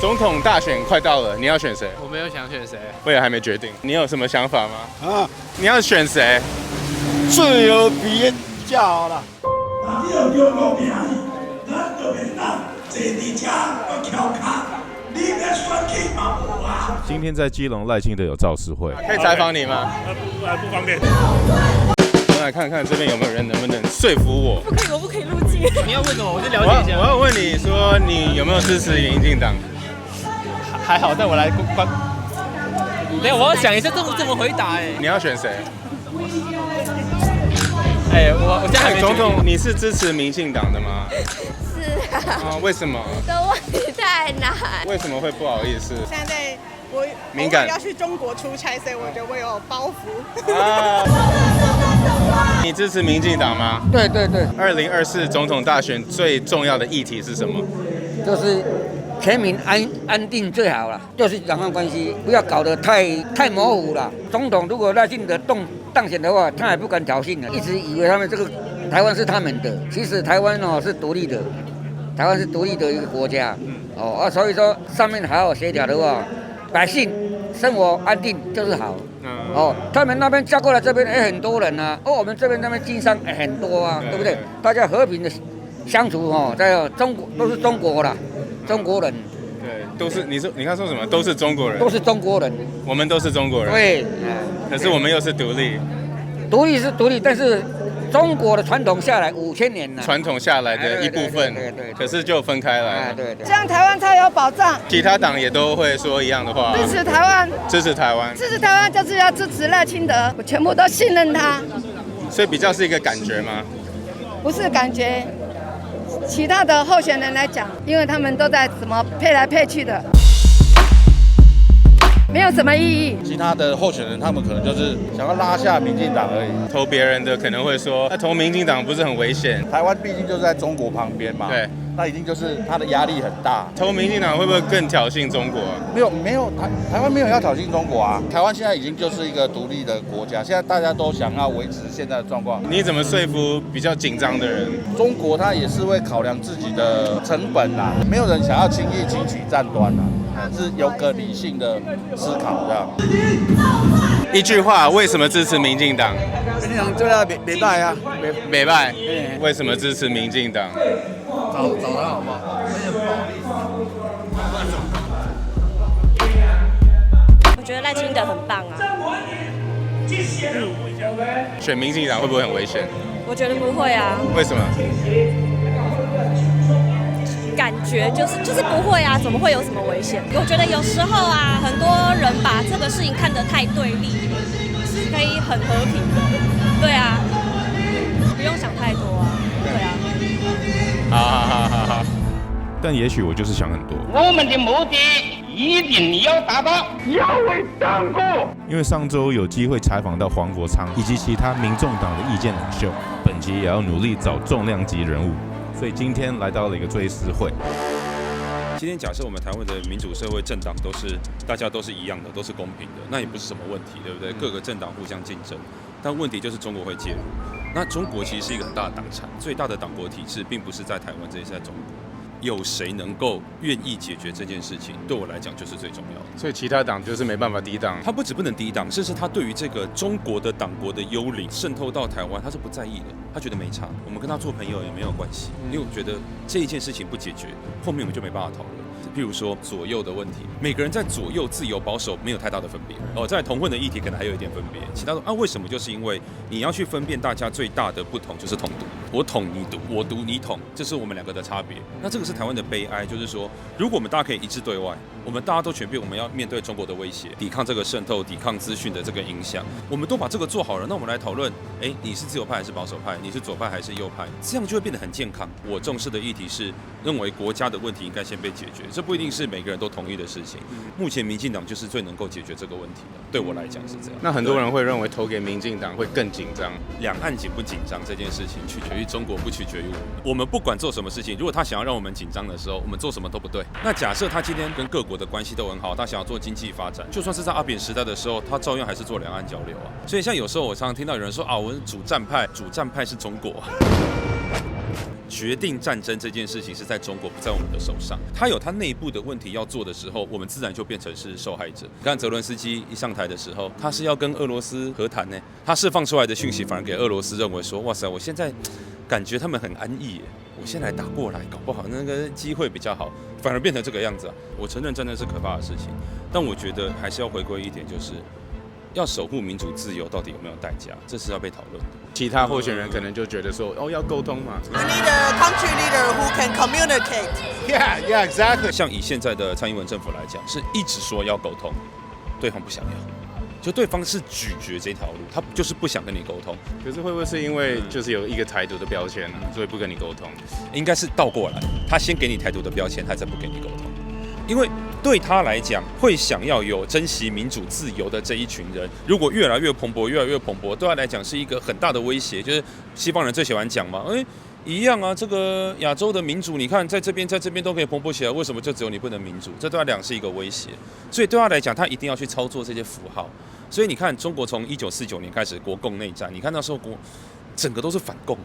总统大选快到了，你要选谁？我没有想选谁，我也还没决定。你有什么想法吗？啊，你要选谁？自由比较好了。你有中国名，咱就免当坐伫遮我翘脚，你要选举嘛无啊？今天在基隆赖清德有造势会，可以采访你吗？不方便。我们来看看这边有没有人能不能说服我。不可以，我不可以入境。你要问什么？我就了解一下。我要问你说，你有没有支持民进党？还好，但我来关。等下我要想一下这么回答哎。你要选谁？我现在还没总统，你是支持民进党的吗？是啊。为什么？这问题太难。为什么会不好意思？现在我敏感要去中国出差，所以我觉得我有包袱。啊！你支持民进党吗？对对对， 2024总统大选最重要的议题是什么？就是全民安定最好了，就是两岸关系不要搞得太模糊了。总统如果赖清德当选的话，他也不敢挑衅了，一直以为他们这个台湾是他们的，其实台湾是独立的，台湾是独立的一个国家。所以说上面好好协调的话，百姓生活安定就是好。他们那边嫁过来这边也很多人啊，我们这边那边经商也很多啊，对不对？大家和平的相处在中国都是中国啦，中国人。对，都是你刚说什么？都是中国人，都是中国人。我们都是中国人。对，可是我们又是独立。独立是独立，但是中国的传统下来5000年了，传统下来的一部分，对，可是就分开来了。对，这样台湾才有保障。其他党也都会说一样的话。支持台湾，支持台湾，支持台湾就是要支持赖清德，我全部都信任他。所以比较是一个感觉吗？不是感觉，其他的候选人来讲，因为他们都在什么配来配去的。没有什么意义。其他的候选人他们可能就是想要拉下民进党而已。投别人的可能会说，那投民进党不是很危险？台湾毕竟就是在中国旁边嘛，对，那一定就是他的压力很大。投民进党会不会更挑衅中国？没有，台湾没有要挑衅中国啊。台湾现在已经就是一个独立的国家，现在大家都想要维持现在的状况。你怎么说服比较紧张的人？中国他也是会考量自己的成本啦，没有人想要轻易轻举战端啦。是有个理性的思考这样。一句话，为什么支持民进党？民进党最大没败啊，没败。为什么支持民进党？找他好不好？我觉得赖清德很棒啊。选民进党会不会很危险？我觉得不会啊。为什么？感觉就是不会啊，怎么会有什么危险？我觉得有时候啊，很多人把这个事情看得太对立，是可以很和平的。对啊，不用想太多啊。对啊。好。但也许我就是想很多。我们的目的一定要达到，要为党国。因为上周有机会采访到黄国昌以及其他民众党的意见领袖，本集也要努力找重量级人物。所以今天来到了一个追思会。今天假设我们台湾的民主社会政党大家都是一样的，都是公平的，那也不是什么问题，对不对？各个政党互相竞争，但问题就是中国会介入。那中国其实是一个很大的党产，最大的党国体制并不是在台湾，这也是在中国。有谁能够愿意解决这件事情，对我来讲就是最重要的。所以其他党就是没办法抵挡。他不止不能抵挡，甚至他对于这个中国的党国的幽灵渗透到台湾，他是不在意的，他觉得没差，我们跟他做朋友也没有关系，因为我觉得这一件事情不解决，后面我们就没办法讨论。譬如说左右的问题，每个人在左右自由保守没有太大的分别在同混的议题可能还有一点分别，其他的为什么？就是因为你要去分辨大家最大的不同就是统独，我统你独，我独你统，这是我们两个的差别。那这个是台湾的悲哀，就是说如果我们大家可以一致对外，我们大家都全面，我们要面对中国的威胁，抵抗这个渗透，抵抗资讯的这个影响，我们都把这个做好了，那我们来讨论，你是自由派还是保守派？你是左派还是右派？这样就会变得很健康。我重视的议题是认为国家的问题应该先被解决，这不一定是每个人都同意的事情。目前民进党就是最能够解决这个问题的，对我来讲是这样。那很多人会认为投给民进党会更紧张。两岸紧不紧张这件事情取决于中国，不取决于我们。我们不管做什么事情，如果他想要让我们紧张的时候，我们做什么都不对。那假设他今天跟各国的关系都很好，他想要做经济发展，就算是在阿扁时代的时候，他照样还是做两岸交流啊。所以像有时候我常常听到有人说我是主战派是中国。决定战争这件事情是在中国，不在我们的手上。他有他内部的问题要做的时候，我们自然就变成是受害者。你看泽伦斯基一上台的时候，他是要跟俄罗斯和谈呢，他释放出来的讯息反而给俄罗斯认为说，哇塞，我现在感觉他们很安逸耶，我先来打过来，搞不好那个机会比较好，反而变成这个样子啊。我承认战争是可怕的事情，但我觉得还是要回归一点，就是要守护民主自由到底有没有代价，这是要被讨论的。其他候选人可能就觉得说，哦，要沟通嘛。You need a country leader who can communicate. Yeah, exactly. 像以现在的蔡英文政府来讲，是一直说要沟通，对方不想要，就对方是咀嚼这条路，他就是不想跟你沟通。可是会不会是因为就是有一个台独的标签呢，所以不跟你沟通？应该是倒过来，他先给你台独的标签，他再不跟你沟通。因为对他来讲，会想要有珍惜民主自由的这一群人，如果越来越蓬勃，对他来讲是一个很大的威胁。就是西方人最喜欢讲嘛，一样啊，这个亚洲的民主，你看在这边都可以蓬勃起来，为什么就只有你不能民主？这对他来讲是一个威胁，所以对他来讲，他一定要去操作这些符号。所以你看，中国从1949年开始国共内战，你看那时候整个都是反共。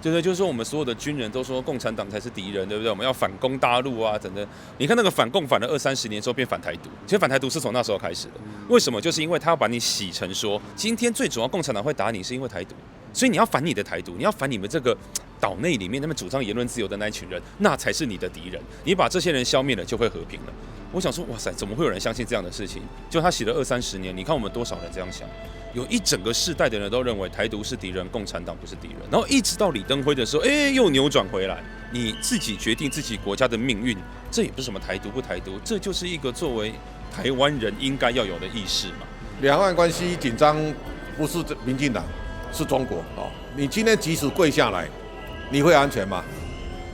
对不对？就是说我们所有的军人都说共产党才是敌人，对不对？我们要反攻大陆啊，等等。你看那个反共反了20-30年之后变反台独，其实反台独是从那时候开始的。为什么？就是因为他要把你洗成说，今天最主要共产党会打你是因为台独，所以你要反你的台独，你要反你们这个岛内里面他们主张言论自由的那一群人，那才是你的敌人。你把这些人消灭了，就会和平了。我想说，哇塞，怎么会有人相信这样的事情？就他洗了20-30年，你看我们多少人这样想？有一整个世代的人都认为台独是敌人，共产党不是敌人。然后一直到李登辉的时候，又扭转回来。你自己决定自己国家的命运，这也不是什么台独不台独，这就是一个作为台湾人应该要有的意识嘛。两岸关系紧张不是民进党，是中国哦。你今天即使跪下来，你会安全吗？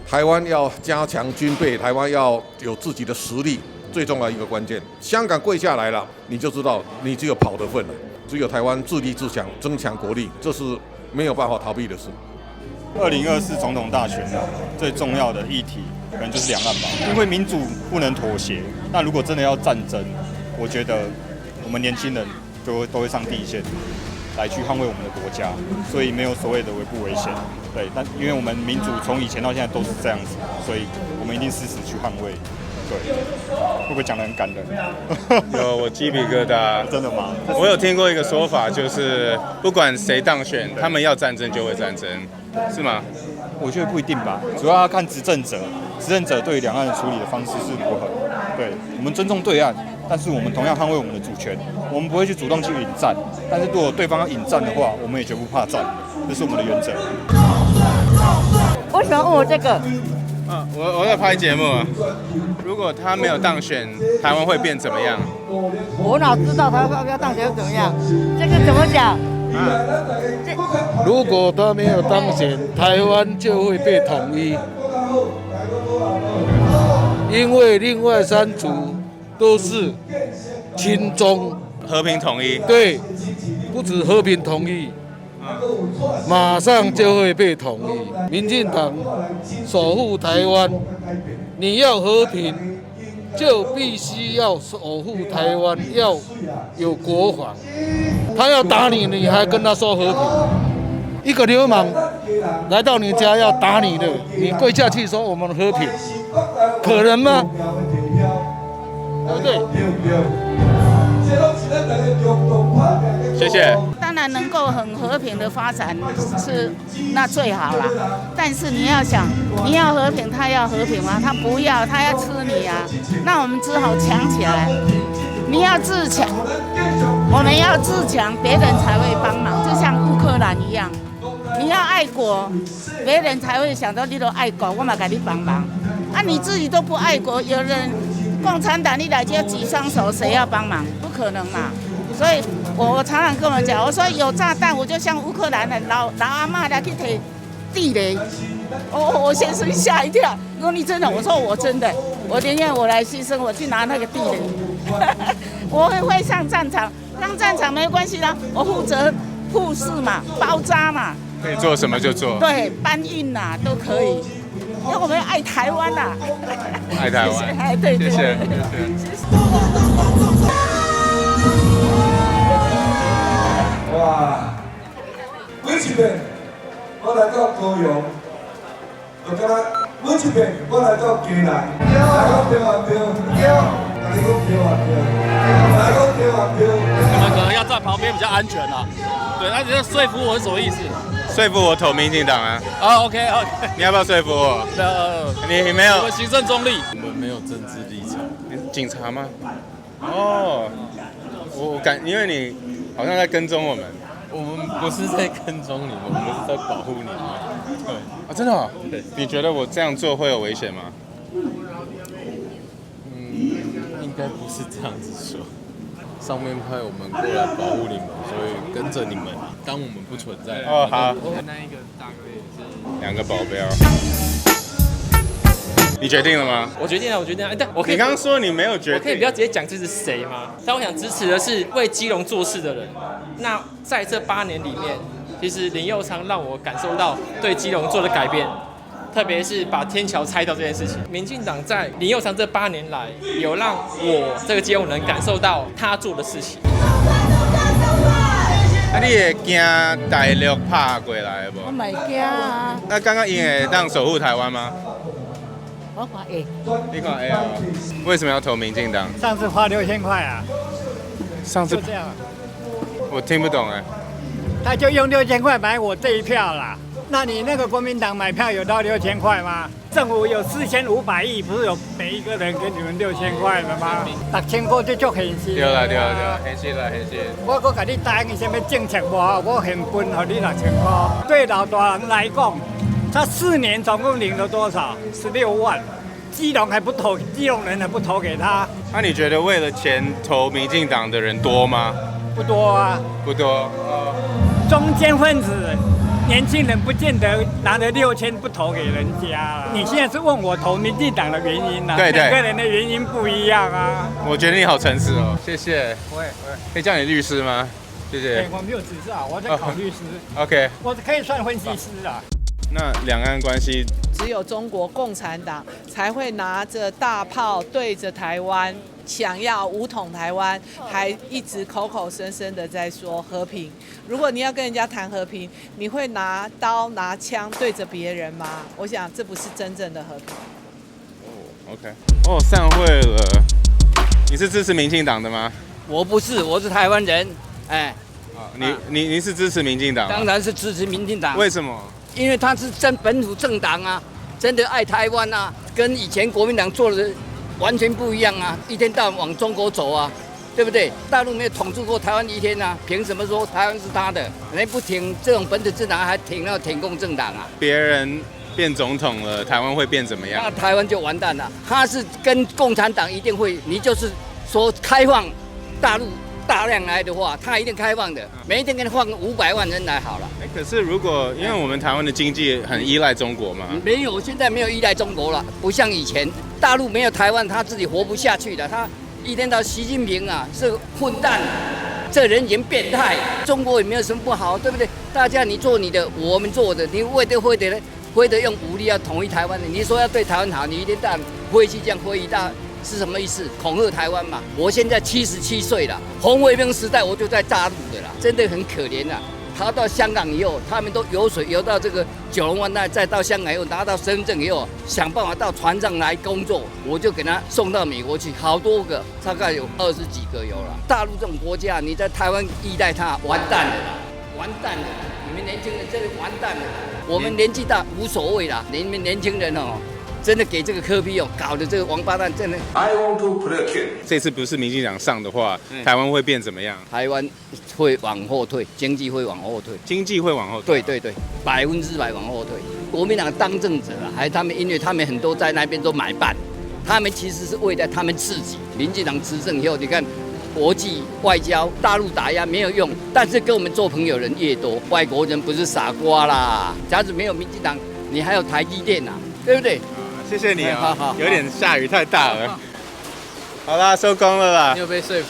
台湾要加强军备，台湾要有自己的实力，最重要的一个关键。香港跪下来了，你就知道你只有跑的份了。只有台湾自立自强，增强国力，这是没有办法逃避的事。2024总统大选最重要的议题，可能就是两岸吧，因为民主不能妥协。那如果真的要战争，我觉得我们年轻人都会上第一线，来去捍卫我们的国家，所以没有所谓的危不危险。对，但因为我们民主从以前到现在都是这样子，所以我们一定誓死去捍卫。对，会不会讲得很感人？有，我鸡皮疙瘩。真的吗？我有听过一个说法，就是不管谁当选，他们要战争就会战争，是吗？我觉得不一定吧，主要要看执政者，执政者对于两岸的处理的方式是如何。对，我们尊重对岸，但是我们同样捍卫我们的主权，我们不会去主动去引战，但是如果对方要引战的话，我们也绝不怕战，这是我们的原则。为什么问我这个？我在拍节目啊。如果他没有当选，台湾会变怎么样？我哪知道他要当选怎么样？这个怎么讲？如果他没有当选，台湾就会被统一，因为另外3族都是亲中，和平统一。对，不止和平统一。马上就会被统一。民进党守护台湾，你要和平，就必须要守护台湾，要有国防。他要打你，你还跟他说和平？一个流氓来到你家要打你的，你跪下去说我们和平，可能吗？对不对？谢谢。当然能够很和平的发展是那最好啦，但是你要想，你要和平，他要和平吗？他不要，他要吃你啊！那我们只好强起来。你要自强，我们要自强，别人才会帮忙，就像乌克兰一样。你要爱国，别人才会想到你都爱国，我嘛给你帮忙。啊，你自己都不爱国，有人共产党你来就要举双手，谁要帮忙？不可能嘛！所以我常常跟我们讲，我说有炸弹，我就像乌克兰的老阿嬷来去提地雷。我先生吓一跳，如果你真的，我说我真的，我宁愿我来牺牲，我去拿那个地雷。我会上战场，上战场没关系啦，我负责护士嘛，包扎嘛，可以做什么就做。对，搬运呐都可以，因为我们爱台湾呐。爱台湾，哎，对对，谢谢。哇，每一遍我来到高雄，就敢若每一遍我来到家内，来讲对啊对，大家讲对啊对，来讲对啊对。我们可能要站旁边比较安全啦。对，那你要说服我是什么意思？说服我投民进党啊！啊 ，OK， 你要不要说服我？你没有？我们行政中立，我们没有政治立场。你是警察吗？哦，因为你好像在跟踪我们。我们不是在跟踪你们，我们是在保护你们。对啊，真的、哦？对。你觉得我这样做会有危险吗？应该不是这样子说。上面派我们过来保护你们，所以跟着你们，当我们不存在。哦，好。那一个大哥也是2个保镖。你决定了吗？我决定了，我决定了。但我可以，你刚刚说你没有决定，我可以不要直接讲支持谁吗？但我想支持的是为基隆做事的人。那在这8年里面，其实林右昌让我感受到对基隆做的改变，特别是把天桥拆掉这件事情。民进党在林右昌这8年来，有让我这个基隆人感受到他做的事情。啊，你会惊大陆拍过来不？我袂惊啊。那刚刚因会当守护台湾吗？我看会。你看会啊？为什么要投民进党？上次花6000块啊。上次就这样。我听不懂哎。他就用6000块买我这一票啦。那你那个国民党买票有到6000块吗？政府有4500亿，不是有每一个人给你们6000块的吗？6000块就足现实。对啦，现实啦，现实。我给你答应什么政策无？我现分给你6000块。对老大人来讲，他4年总共领了多少？16万。基隆还不投，基隆人还不投给他。那你觉得为了钱投民进党的人多吗？不多啊。不多。中间分子。年轻人不见得拿了6000不投给人家啦。你现在是问我投民进党的原因啦，对，每个人的原因不一样啊。我觉得你好诚实哦，谢谢。喂，可以叫你律师吗？谢谢。我没有执照，我在考律师。OK。我可以算分析师啊。那两岸关系，只有中国共产党才会拿着大炮对着台湾，想要武统台湾，还一直口口声声的在说和平。如果你要跟人家谈和平，你会拿刀拿枪对着别人吗？我想这不是真正的和平。OK。哦，散会了。你是支持民进党的吗？我不是，我是台湾人。哎。你是支持民进党？当然是支持民进党。为什么？因为他是真本土政党啊，真的爱台湾啊，跟以前国民党做的完全不一样啊，一天到晚往中国走啊，对不对？大陆没有统治过台湾一天啊，凭什么说台湾是他的？人不挺这种本土政党，还挺那挺共政党啊？别人变总统了，台湾会变怎么样？那台湾就完蛋了。他是跟共产党一定会，你就是说开放大陆。大量来的话，他一定开放的，每一天给你放500万人来好了。可是如果因为我们台湾的经济很依赖中国嘛，没有，现在没有依赖中国了，不像以前，大陆没有台湾，他自己活不下去的。他一天到习近平啊是混蛋，这人也变态，中国也没有什么不好，对不对？大家你做你的，我们做的，你会的用武力要统一台湾的，你说要对台湾好，你一天到晚飞机这样飞一大。是什么意思？恐吓台湾嘛！我现在77岁了，红卫兵时代我就在大陆的啦，真的很可怜啊。逃到香港以后，他们都游水游到这个九龙湾那，再到香港以后拿到身份证以后，想办法到船上来工作，我就给他送到美国去，好多个，大概有20几个有了。大陆这种国家，你在台湾依赖他，完蛋了啦，完蛋了！你们年轻人真的完蛋了。我们年纪大无所谓啦，你们年轻人哦。真的给这个柯 P 哦，搞的这个王八蛋，真的。这次不是民进党上的话，台湾会变怎么样？台湾会往后退，经济会往后退，经济会往后退。对，100%往后退。国民党当政者啊，还他们，因为他们很多在那边都买办，他们其实是为了他们自己。民进党执政以后，你看国际外交，大陆打压没有用，但是跟我们做朋友人越多，外国人不是傻瓜啦。假如没有民进党，你还有台积电啊，对不对？谢谢你啊，有点下雨太大了。好啦，收工了啦。你有被说服？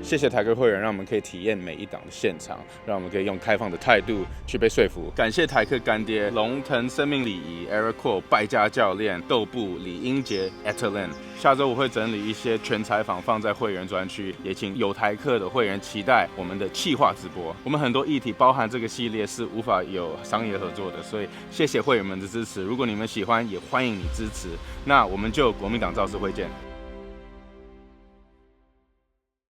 谢谢台客会员，让我们可以体验每一档的现场，让我们可以用开放的态度去被说服。感谢台客干爹龙腾生命礼仪 Eric Cole 败家教练豆布李英杰 Etterland。下周我会整理一些全采访放在会员专区，也请有台客的会员期待我们的企划直播。我们很多议题包含这个系列是无法有商业合作的，所以谢谢会员们的支持。如果你们喜欢，也欢迎你支持。那我们就国民党造势会见。